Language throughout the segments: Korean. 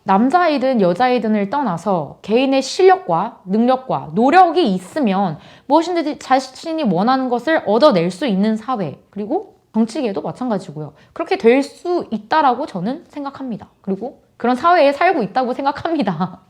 남자이든 여자이든을 떠나서 개인의 실력과 능력과 노력이 있으면 무엇이든지 자신이 원하는 것을 얻어낼 수 있는 사회, 그리고 정치계도 마찬가지고요. 그렇게 될 수 있다라고 저는 생각합니다. 그리고 그런 사회에 살고 있다고 생각합니다.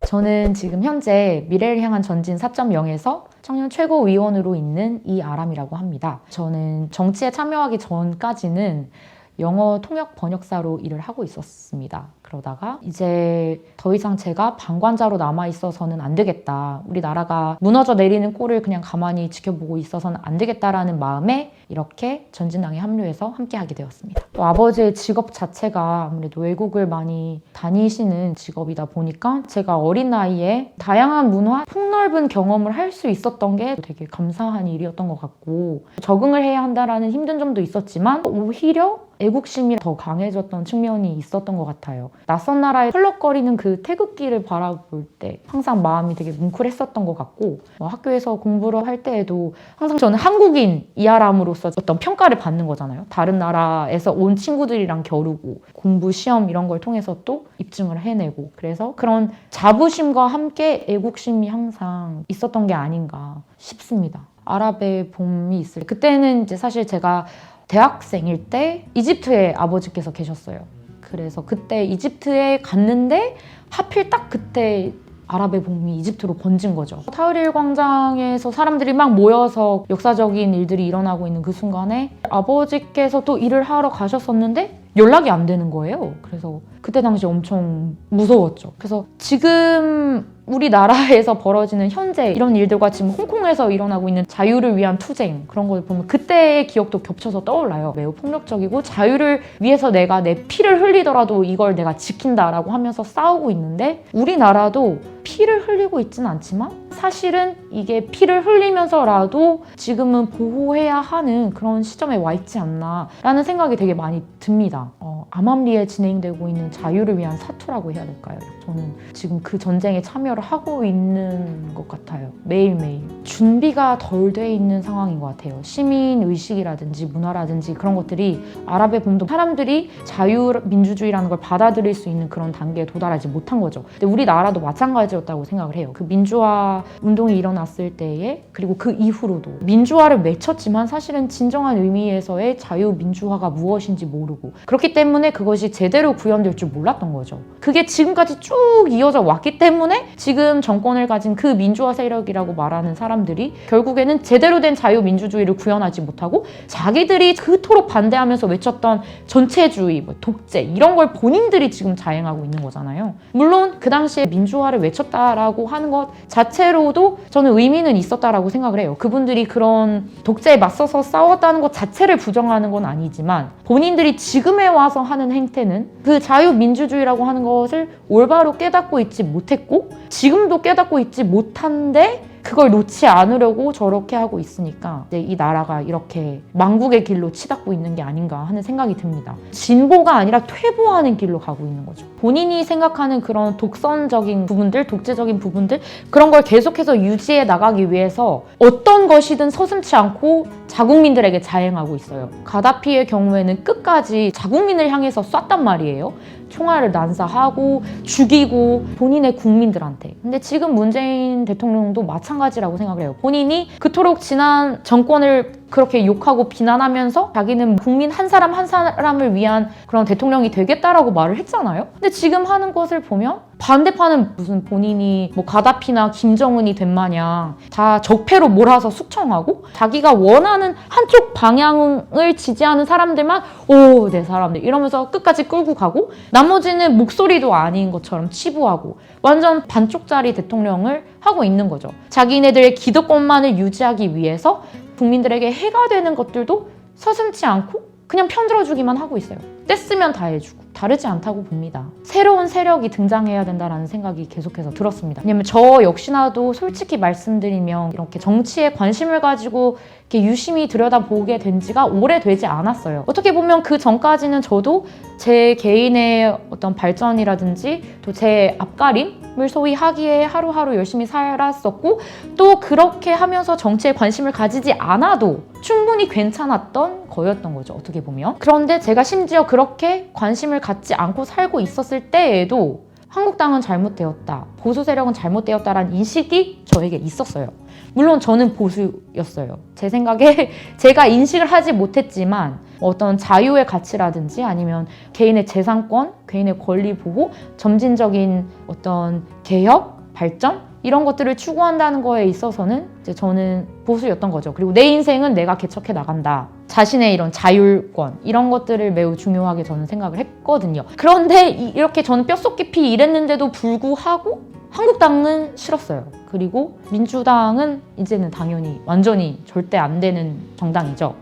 저는 지금 현재 미래를 향한 전진 4.0에서 청년 최고위원으로 있는 이아람이라고 합니다. 저는 정치에 참여하기 전까지는 영어 통역 번역사로 일을 하고 있었습니다. 그러다가 이제 더 이상 제가 방관자로 남아있어서는 안 되겠다. 우리나라가 무너져 내리는 꼴을 그냥 가만히 지켜보고 있어서는 안 되겠다라는 마음에 이렇게 전진당에 합류해서 함께하게 되었습니다. 또 아버지의 직업 자체가 아무래도 외국을 많이 다니시는 직업이다 보니까 제가 어린 나이에 다양한 문화, 폭넓은 경험을 할 수 있었던 게 되게 감사한 일이었던 것 같고, 적응을 해야 한다라는 힘든 점도 있었지만 오히려 애국심이 더 강해졌던 측면이 있었던 것 같아요. 낯선 나라에 펄럭거리는 그 태극기를 바라볼 때 항상 마음이 되게 뭉클했었던 것 같고, 학교에서 공부를 할 때에도 항상 저는 한국인 이아람으로서 어떤 평가를 받는 거잖아요. 다른 나라에서 온 친구들이랑 겨루고 공부, 시험 이런 걸 통해서 또 입증을 해내고, 그래서 그런 자부심과 함께 애국심이 항상 있었던 게 아닌가 싶습니다. 아랍의 봄이 있을 때, 그때는 이제 사실 제가 대학생일 때 이집트에 아버지께서 계셨어요. 그래서 그때 이집트에 갔는데 하필 딱 그때 아랍의 봄이 이집트로 번진 거죠. 타흐릴 광장에서 사람들이 막 모여서 역사적인 일들이 일어나고 있는 그 순간에 아버지께서 또 일을 하러 가셨었는데 연락이 안 되는 거예요. 그래서 그때 당시 엄청 무서웠죠. 그래서 지금 우리나라에서 벌어지는 현재 이런 일들과 지금 홍콩에서 일어나고 있는 자유를 위한 투쟁, 그런 걸 보면 그때의 기억도 겹쳐서 떠올라요. 매우 폭력적이고 자유를 위해서 내가 내 피를 흘리더라도 이걸 내가 지킨다라고 하면서 싸우고 있는데, 우리나라도 피를 흘리고 있지는 않지만 사실은 이게 피를 흘리면서라도 지금은 보호해야 하는 그런 시점에 와 있지 않나 라는 생각이 되게 많이 듭니다. 암암리에 진행되고 있는 자유를 위한 사투라고 해야 될까요? 저는 지금 그 전쟁에 참여를 하고 있는 것 같아요. 매일매일 준비가 덜 돼 있는 상황인 것 같아요. 시민의식이라든지 문화라든지 그런 것들이 아랍의 봄도 사람들이 자유민주주의라는 걸 받아들일 수 있는 그런 단계에 도달하지 못한 거죠. 근데 우리나라도 마찬가지였다고 생각을 해요. 그 민주화 운동이 일어났을 때에, 그리고 그 이후로도 민주화를 외쳤지만 사실은 진정한 의미에서의 자유민주화가 무엇인지 모르고, 그렇기 때문에 그것이 제대로 구현될 줄 몰랐던 거죠. 그게 지금까지 쭉 이어져 왔기 때문에 지금 정권을 가진 그 민주화 세력이라고 말하는 사람들이 결국에는 제대로 된 자유민주주의를 구현하지 못하고 자기들이 그토록 반대하면서 외쳤던 전체주의, 독재 이런 걸 본인들이 지금 자행하고 있는 거잖아요. 물론 그 당시에 민주화를 외쳤다라고 하는 것 자체로도 저는 의미는 있었다라고 생각을 해요. 그분들이 그런 독재에 맞서서 싸웠다는 것 자체를 부정하는 건 아니지만, 본인들이 지금에 와서 하는 행태는 그 자유민주주의라고 하는 것을 올바로 깨닫고 있지 못했고 지금도 깨닫고 있지 못한데 그걸 놓지 않으려고 저렇게 하고 있으니까 이제 이 나라가 이렇게 망국의 길로 치닫고 있는 게 아닌가 하는 생각이 듭니다. 진보가 아니라 퇴보하는 길로 가고 있는 거죠. 본인이 생각하는 그런 독선적인 부분들, 독재적인 부분들, 그런 걸 계속해서 유지해 나가기 위해서 어떤 것이든 서슴지 않고 자국민들에게 자행하고 있어요. 가다피의 경우에는 끝까지 자국민을 향해서 쐈단 말이에요. 총알을 난사하고 죽이고 본인의 국민들한테. 근데 지금 문재인 대통령도 마찬가지라고 생각을 해요. 본인이 그토록 지난 정권을 그렇게 욕하고 비난하면서 자기는 국민 한 사람 한 사람을 위한 그런 대통령이 되겠다라고 말을 했잖아요. 근데 지금 하는 것을 보면 반대파는 무슨 본인이 뭐 가다피나 김정은이 된 마냥 다 적폐로 몰아서 숙청하고, 자기가 원하는 한쪽 방향을 지지하는 사람들만 오, 내 사람들 이러면서 끝까지 끌고 가고, 나머지는 목소리도 아닌 것처럼 치부하고 완전 반쪽짜리 대통령을 하고 있는 거죠. 자기네들의 기득권만을 유지하기 위해서 국민들에게 해가 되는 것들도 서슴지 않고 그냥 편들어주기만 하고 있어요. 뗐으면 다 해주고. 다르지 않다고 봅니다. 새로운 세력이 등장해야 된다는 생각이 계속해서 들었습니다. 왜냐면 저 역시나도 솔직히 말씀드리면 이렇게 정치에 관심을 가지고 이렇게 유심히 들여다보게 된 지가 오래되지 않았어요. 어떻게 보면 그 전까지는 저도 제 개인의 어떤 발전이라든지 또 제 앞가림 소위 하기에 하루하루 열심히 살았었고 또 그렇게 하면서 정치에 관심을 가지지 않아도 충분히 괜찮았던 거였던 거죠. 어떻게 보면. 그런데 제가 심지어 그렇게 관심을 갖지 않고 살고 있었을 때에도 한국당은 잘못되었다, 보수 세력은 잘못되었다라는 인식이 저에게 있었어요. 물론 저는 보수였어요. 제 생각에 제가 인식을 하지 못했지만 어떤 자유의 가치라든지 아니면 개인의 재산권, 개인의 권리 보호, 점진적인 어떤 개혁, 발전 이런 것들을 추구한다는 거에 있어서는 이제 저는 보수였던 거죠. 그리고 내 인생은 내가 개척해 나간다. 자신의 이런 자율권 이런 것들을 매우 중요하게 저는 생각을 했거든요. 그런데 이렇게 저는 뼛속 깊이 일했는데도 불구하고 한국당은 싫었어요. 그리고 민주당은 이제는 당연히 완전히 절대 안 되는 정당이죠.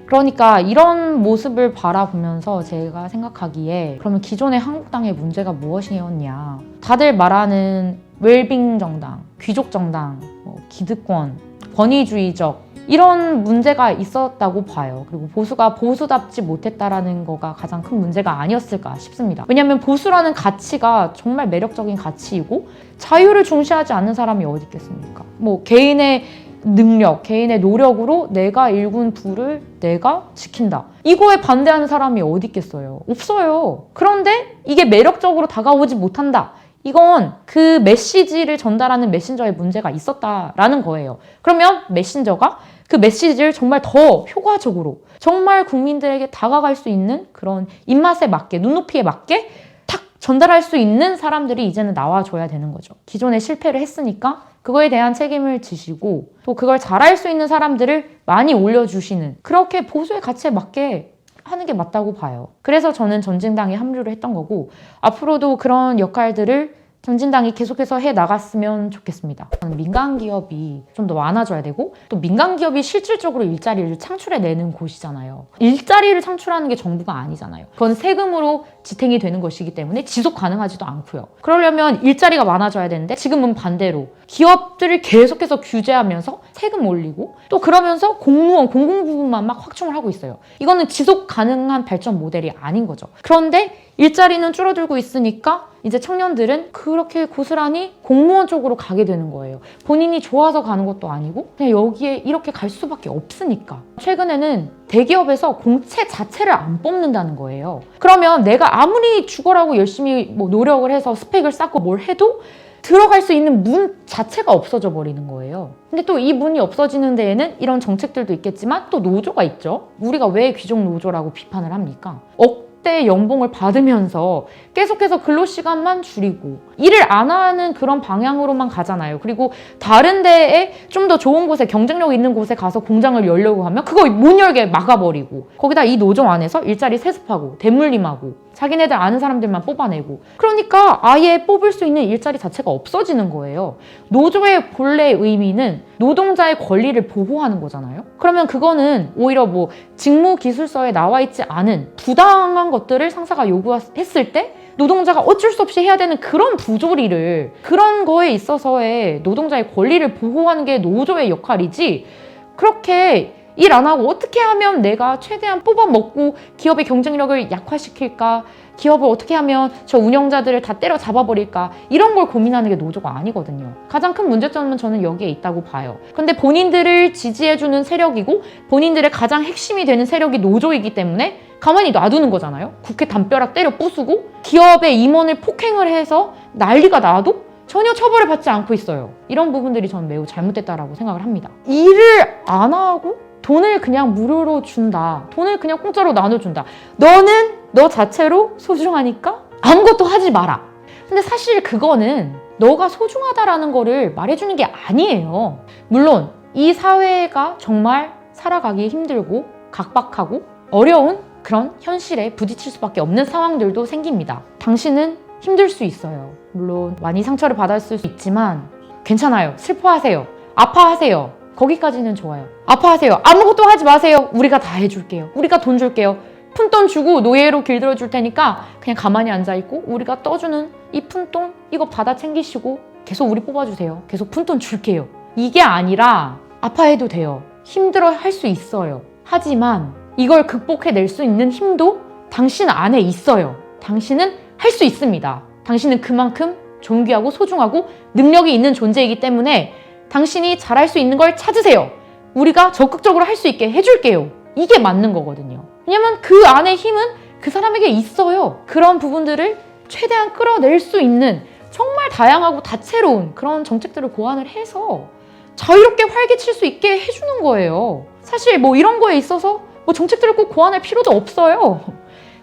그러니까 이런 모습을 바라보면서 제가 생각하기에 그러면 기존의 한국당의 문제가 무엇이었냐. 다들 말하는 웰빙 정당, 귀족 정당, 기득권, 권위주의적 이런 문제가 있었다고 봐요. 그리고 보수가 보수답지 못했다라는 거가 가장 큰 문제가 아니었을까 싶습니다. 왜냐하면 보수라는 가치가 정말 매력적인 가치이고 자유를 중시하지 않는 사람이 어디 있겠습니까? 개인의 능력, 개인의 노력으로 내가 일군 부를 내가 지킨다. 이거에 반대하는 사람이 어디 있겠어요? 없어요. 그런데 이게 매력적으로 다가오지 못한다. 이건 그 메시지를 전달하는 메신저에 문제가 있었다라는 거예요. 그러면 메신저가 그 메시지를 정말 더 효과적으로 정말 국민들에게 다가갈 수 있는 그런 입맛에 맞게, 눈높이에 맞게 탁 전달할 수 있는 사람들이 이제는 나와줘야 되는 거죠. 기존에 실패를 했으니까 그거에 대한 책임을 지시고 또 그걸 잘할 수 있는 사람들을 많이 올려주시는 그렇게 보수의 가치에 맞게 하는 게 맞다고 봐요. 그래서 저는 전진당에 합류를 했던 거고 앞으로도 그런 역할들을 전진당이 계속해서 해 나갔으면 좋겠습니다. 민간 기업이 좀 더 많아져야 되고 또 민간 기업이 실질적으로 일자리를 창출해내는 곳이잖아요. 일자리를 창출하는 게 정부가 아니잖아요. 그건 세금으로 지탱이 되는 것이기 때문에 지속 가능하지도 않고요. 그러려면 일자리가 많아져야 되는데 지금은 반대로 기업들을 계속해서 규제하면서 세금 올리고 또 그러면서 공무원, 공공부문만 막 확충을 하고 있어요. 이거는 지속 가능한 발전 모델이 아닌 거죠. 그런데 일자리는 줄어들고 있으니까 이제 청년들은 그렇게 고스란히 공무원 쪽으로 가게 되는 거예요. 본인이 좋아서 가는 것도 아니고 그냥 여기에 이렇게 갈 수밖에 없으니까. 최근에는 대기업에서 공채 자체를 안 뽑는다는 거예요. 그러면 내가 아무리 죽어라고 열심히 노력을 해서 스펙을 쌓고 뭘 해도 들어갈 수 있는 문 자체가 없어져 버리는 거예요. 근데 또 이 문이 없어지는 데에는 이런 정책들도 있겠지만 또 노조가 있죠. 우리가 왜 귀족 노조라고 비판을 합니까? 억대 연봉을 받으면서 계속해서 근로시간만 줄이고 일을 안 하는 그런 방향으로만 가잖아요. 그리고 다른 데에 좀 더 좋은 곳에 경쟁력 있는 곳에 가서 공장을 열려고 하면 그거 못 열게 막아버리고 거기다 이 노조 안에서 일자리 세습하고 대물림하고 자기네들 아는 사람들만 뽑아내고 그러니까 아예 뽑을 수 있는 일자리 자체가 없어지는 거예요. 노조의 본래 의미는 노동자의 권리를 보호하는 거잖아요. 그러면 그거는 오히려 직무기술서에 나와 있지 않은 부당한 것들을 상사가 요구했을 때 노동자가 어쩔 수 없이 해야 되는 그런 부조리를 그런 거에 있어서의 노동자의 권리를 보호하는 게 노조의 역할이지 그렇게 일 안 하고 어떻게 하면 내가 최대한 뽑아먹고 기업의 경쟁력을 약화시킬까 기업을 어떻게 하면 저 운영자들을 다 때려 잡아버릴까 이런 걸 고민하는 게 노조가 아니거든요. 가장 큰 문제점은 저는 여기에 있다고 봐요. 근데 본인들을 지지해주는 세력이고 본인들의 가장 핵심이 되는 세력이 노조이기 때문에 가만히 놔두는 거잖아요. 국회 담벼락 때려 부수고 기업의 임원을 폭행을 해서 난리가 나도 전혀 처벌을 받지 않고 있어요. 이런 부분들이 저는 매우 잘못됐다라고 생각을 합니다. 일을 안 하고 돈을 그냥 무료로 준다. 돈을 그냥 공짜로 나눠준다. 너는 너 자체로 소중하니까 아무것도 하지 마라. 근데 사실 그거는 너가 소중하다라는 거를 말해주는 게 아니에요. 물론 이 사회가 정말 살아가기 힘들고 각박하고 어려운 그런 현실에 부딪힐 수밖에 없는 상황들도 생깁니다. 당신은 힘들 수 있어요. 물론 많이 상처를 받았을 수 있지만 괜찮아요. 슬퍼하세요. 아파하세요. 거기까지는 좋아요. 아파하세요. 아무것도 하지 마세요. 우리가 다 해줄게요. 우리가 돈 줄게요. 푼돈 주고 노예로 길들여 줄 테니까 그냥 가만히 앉아있고 우리가 떠주는 이 푼돈 이거 받아 챙기시고 계속 우리 뽑아주세요. 계속 푼돈 줄게요. 이게 아니라 아파해도 돼요. 힘들어 할 수 있어요. 하지만 이걸 극복해낼 수 있는 힘도 당신 안에 있어요. 당신은 할 수 있습니다. 당신은 그만큼 존귀하고 소중하고 능력이 있는 존재이기 때문에 당신이 잘할 수 있는 걸 찾으세요. 우리가 적극적으로 할 수 있게 해줄게요. 이게 맞는 거거든요. 왜냐면 그 안에 힘은 그 사람에게 있어요. 그런 부분들을 최대한 끌어낼 수 있는 정말 다양하고 다채로운 그런 정책들을 고안을 해서 자유롭게 활기칠 수 있게 해주는 거예요. 사실 뭐 이런 거에 있어서 뭐 정책들을 꼭 고안할 필요도 없어요.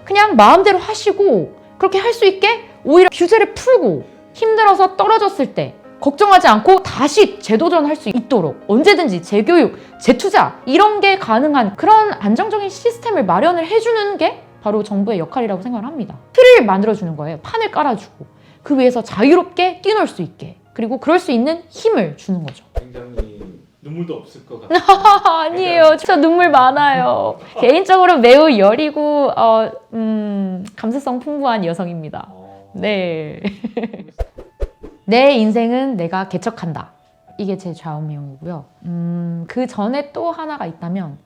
그냥 마음대로 하시고 그렇게 할 수 있게 오히려 규제를 풀고 힘들어서 떨어졌을 때 걱정하지 않고 다시 재도전할 수 있도록 언제든지 재교육, 재투자 이런 게 가능한 그런 안정적인 시스템을 마련을 해주는 게 바로 정부의 역할이라고 생각을 합니다. 틀을 만들어주는 거예요. 판을 깔아주고 그 위에서 자유롭게 뛰놀 수 있게 그리고 그럴 수 있는 힘을 주는 거죠. 굉장히 눈물도 없을 것 같아요. 아니에요. 저 눈물 많아요. 개인적으로 매우 여리고 감수성 풍부한 여성입니다. 네. 내 인생은 내가 개척한다. 이게 제 좌우명이고요. 그 전에 또 하나가 있다면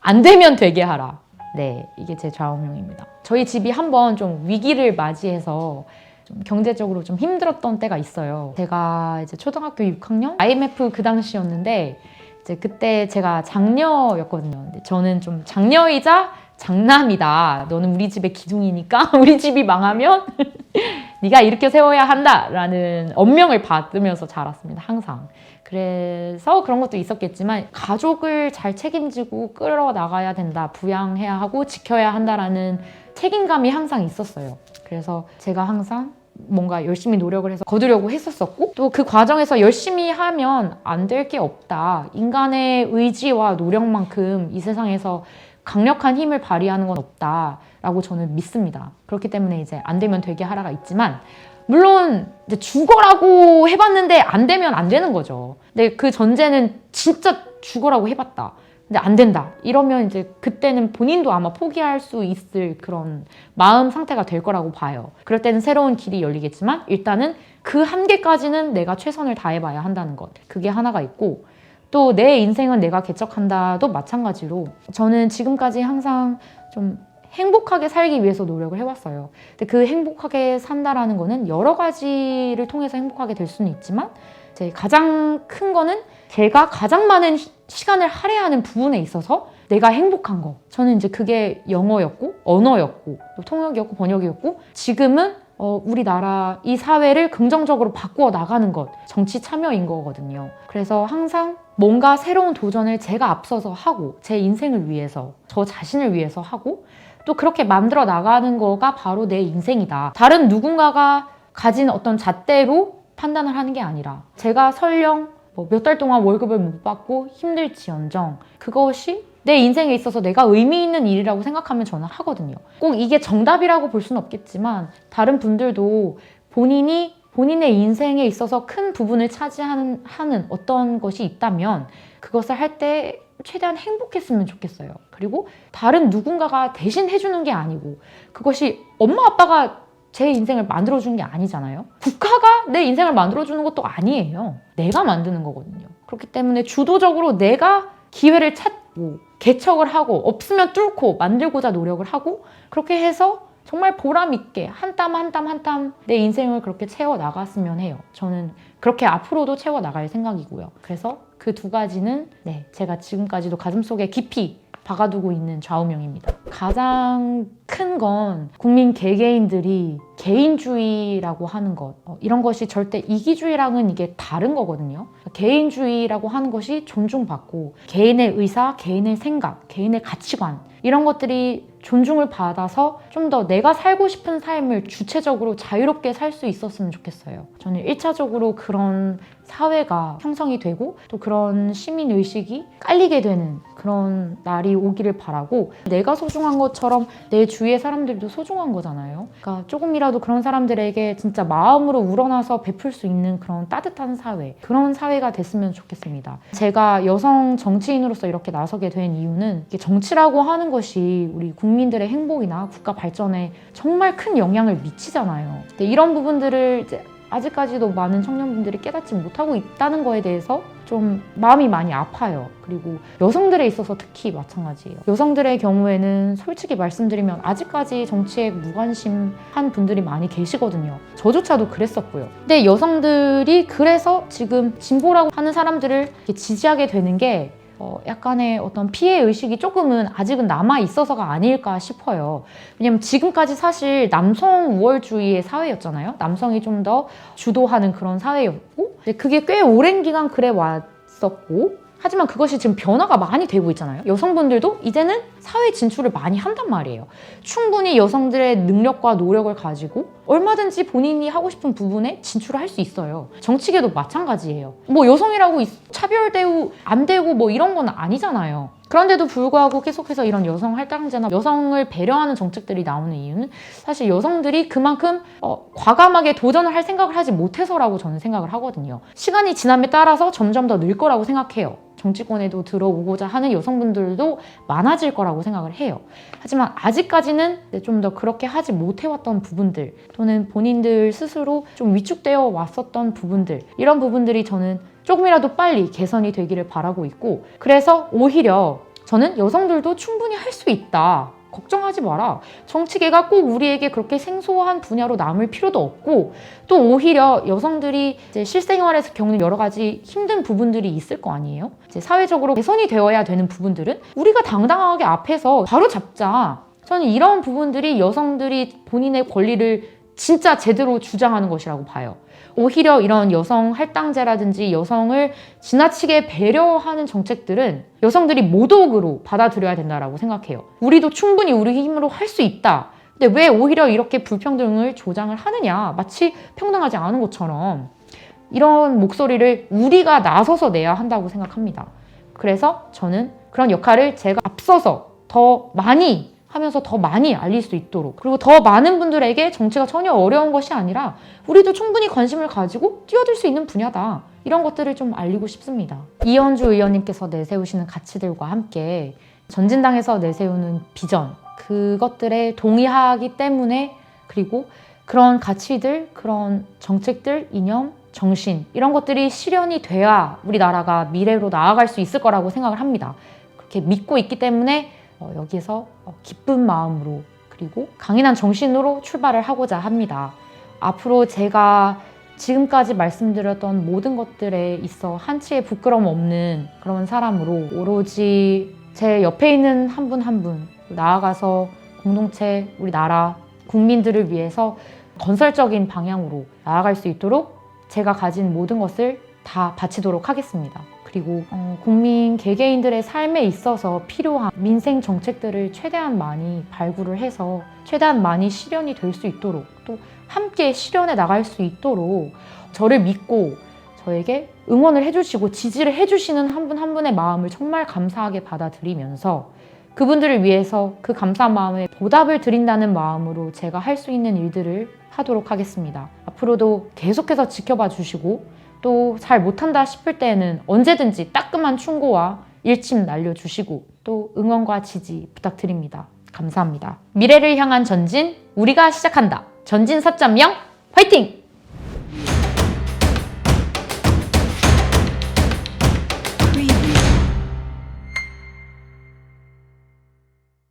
안 되면 되게 하라. 네, 이게 제 좌우명입니다. 저희 집이 한번 좀 위기를 맞이해서 좀 경제적으로 좀 힘들었던 때가 있어요. 제가 이제 초등학교 6학년 IMF 그 당시였는데 이제 그때 제가 장녀였거든요. 근데 저는 좀 장녀이자 장남이다. 너는 우리 집의 기둥이니까 우리 집이 망하면 네가 이렇게 세워야 한다라는 엄명을 받으면서 자랐습니다. 항상. 그래서 그런 것도 있었겠지만 가족을 잘 책임지고 끌어나가야 된다. 부양해야 하고 지켜야 한다라는 책임감이 항상 있었어요. 그래서 제가 항상 뭔가 열심히 노력을 해서 거두려고 했었었고 또 그 과정에서 열심히 하면 안 될 게 없다. 인간의 의지와 노력만큼 이 세상에서 강력한 힘을 발휘하는 건 없다라고 저는 믿습니다. 그렇기 때문에 이제 안 되면 되게 하라가 있지만 물론 이제 죽어라고 해봤는데 안 되면 안 되는 거죠. 근데 그 전제는 진짜 죽어라고 해봤다. 근데 안 된다. 이러면 이제 그때는 본인도 아마 포기할 수 있을 그런 마음 상태가 될 거라고 봐요. 그럴 때는 새로운 길이 열리겠지만 일단은 그 한계까지는 내가 최선을 다해봐야 한다는 것. 그게 하나가 있고 또 내 인생은 내가 개척한다도 마찬가지로 저는 지금까지 항상 좀 행복하게 살기 위해서 노력을 해왔어요. 근데 그 행복하게 산다라는 거는 여러 가지를 통해서 행복하게 될 수는 있지만 제 가장 큰 거는 제가 가장 많은 시간을 할애하는 부분에 있어서 내가 행복한 거. 저는 이제 그게 영어였고 언어였고 또 통역이었고 번역이었고 지금은 우리나라 이 사회를 긍정적으로 바꾸어 나가는 것. 정치 참여인 거거든요. 그래서 항상 뭔가 새로운 도전을 제가 앞서서 하고 제 인생을 위해서 저 자신을 위해서 하고 또 그렇게 만들어 나가는 거가 바로 내 인생이다. 다른 누군가가 가진 어떤 잣대로 판단을 하는 게 아니라 제가 설령 몇 달 동안 월급을 못 받고 힘들지언정 그것이 내 인생에 있어서 내가 의미 있는 일이라고 생각하면 저는 하거든요. 꼭 이게 정답이라고 볼 수는 없겠지만 다른 분들도 본인의 인생에 있어서 큰 부분을 차지하는 어떤 것이 있다면 그것을 할 때 최대한 행복했으면 좋겠어요. 그리고 다른 누군가가 대신 해주는 게 아니고 그것이 엄마 아빠가 제 인생을 만들어주는 게 아니잖아요. 국가가 내 인생을 만들어주는 것도 아니에요. 내가 만드는 거거든요. 그렇기 때문에 주도적으로 내가 기회를 찾고 개척을 하고 없으면 뚫고 만들고자 노력을 하고 그렇게 해서 정말 보람 있게 한 땀 한 땀 한 땀 내 인생을 그렇게 채워 나갔으면 해요. 저는 그렇게 앞으로도 채워 나갈 생각이고요. 그래서 그 두 가지는 제가 지금까지도 가슴속에 깊이 박아두고 있는 좌우명입니다. 가장 큰 건 국민 개개인들이 개인주의라고 하는 것 이런 것이 절대 이기주의랑은 이게 다른 거거든요. 개인주의라고 하는 것이 존중받고 개인의 의사, 개인의 생각, 개인의 가치관 이런 것들이 존중을 받아서 좀 더 내가 살고 싶은 삶을 주체적으로 자유롭게 살 수 있었으면 좋겠어요. 저는 1차적으로 그런 사회가 형성이 되고 또 그런 시민의식이 깔리게 되는 그런 날이 오기를 바라고 내가 소중한 것처럼 내 주위의 사람들도 소중한 거잖아요. 그러니까 조금이라도 그런 사람들에게 진짜 마음으로 우러나서 베풀 수 있는 그런 따뜻한 사회 그런 사회가 됐으면 좋겠습니다. 제가 여성 정치인으로서 이렇게 나서게 된 이유는 정치라고 하는 것이 우리 국민들의 행복이나 국가 발전에 정말 큰 영향을 미치잖아요. 근데 이런 부분들을 이제 아직까지도 많은 청년분들이 깨닫지 못하고 있다는 거에 대해서 좀 마음이 많이 아파요. 그리고 여성들에 있어서 특히 마찬가지예요. 여성들의 경우에는 솔직히 말씀드리면 아직까지 정치에 무관심한 분들이 많이 계시거든요. 저조차도 그랬었고요. 근데 여성들이 그래서 지금 진보라고 하는 사람들을 이렇게 지지하게 되는 게 약간의 어떤 피해 의식이 조금은 아직은 남아 있어서가 아닐까 싶어요. 왜냐면 지금까지 사실 남성 우월주의의 사회였잖아요. 남성이 좀 더 주도하는 그런 사회였고, 그게 꽤 오랜 기간 그래 왔었고, 하지만 그것이 지금 변화가 많이 되고 있잖아요. 여성분들도 이제는 사회 진출을 많이 한단 말이에요. 충분히 여성들의 능력과 노력을 가지고 얼마든지 본인이 하고 싶은 부분에 진출을 할 수 있어요. 정치계도 마찬가지예요. 뭐 여성이라고 차별 대우 안 되고 뭐 이런 건 아니잖아요. 그런데도 불구하고 계속해서 이런 여성 할당제나 여성을 배려하는 정책들이 나오는 이유는 사실 여성들이 그만큼 과감하게 도전을 할 생각을 하지 못해서라고 저는 생각을 하거든요. 시간이 지남에 따라서 점점 더 늘 거라고 생각해요. 정치권에도 들어오고자 하는 여성분들도 많아질 거라고 생각을 해요. 하지만 아직까지는 좀 더 그렇게 하지 못해왔던 부분들, 또는 본인들 스스로 좀 위축되어 왔었던 부분들, 이런 부분들이 저는 조금이라도 빨리 개선이 되기를 바라고 있고, 그래서 오히려 저는 여성들도 충분히 할 수 있다. 걱정하지 마라. 정치계가 꼭 우리에게 그렇게 생소한 분야로 남을 필요도 없고, 또 오히려 여성들이 이제 실생활에서 겪는 여러 가지 힘든 부분들이 있을 거 아니에요? 이제 사회적으로 개선이 되어야 되는 부분들은 우리가 당당하게 앞에서 바로 잡자. 저는 이런 부분들이 여성들이 본인의 권리를 진짜 제대로 주장하는 것이라고 봐요. 오히려 이런 여성 할당제라든지 여성을 지나치게 배려하는 정책들은 여성들이 모독으로 받아들여야 된다고 생각해요. 우리도 충분히 우리 힘으로 할 수 있다. 근데 왜 오히려 이렇게 불평등을 조장을 하느냐. 마치 평등하지 않은 것처럼. 이런 목소리를 우리가 나서서 내야 한다고 생각합니다. 그래서 저는 그런 역할을 제가 앞서서 더 많이 하면서 더 많이 알릴 수 있도록, 그리고 더 많은 분들에게 정치가 전혀 어려운 것이 아니라 우리도 충분히 관심을 가지고 뛰어들 수 있는 분야다. 이런 것들을 좀 알리고 싶습니다. 이현주 의원님께서 내세우시는 가치들과 함께 전진당에서 내세우는 비전, 그것들에 동의하기 때문에, 그리고 그런 가치들, 그런 정책들, 이념, 정신, 이런 것들이 실현이 돼야 우리나라가 미래로 나아갈 수 있을 거라고 생각을 합니다. 그렇게 믿고 있기 때문에 여기에서 기쁜 마음으로, 그리고 강인한 정신으로 출발을 하고자 합니다. 앞으로 제가 지금까지 말씀드렸던 모든 것들에 있어 한치의 부끄러움 없는 그런 사람으로, 오로지 제 옆에 있는 한 분 한 분 나아가서 공동체, 우리 나라 국민들을 위해서 건설적인 방향으로 나아갈 수 있도록 제가 가진 모든 것을 다 바치도록 하겠습니다. 그리고 국민 개개인들의 삶에 있어서 필요한 민생 정책들을 최대한 많이 발굴을 해서 최대한 많이 실현이 될 수 있도록, 또 함께 실현해 나갈 수 있도록 저를 믿고 저에게 응원을 해주시고 지지를 해주시는 한 분 한 분의 마음을 정말 감사하게 받아들이면서 그분들을 위해서 그 감사한 마음에 보답을 드린다는 마음으로 제가 할 수 있는 일들을 하도록 하겠습니다. 앞으로도 계속해서 지켜봐 주시고, 또 잘 못한다 싶을 때에는 언제든지 따끔한 충고와 일침 날려주시고, 또 응원과 지지 부탁드립니다. 감사합니다. 미래를 향한 전진, 우리가 시작한다. 전진 4.0 화이팅!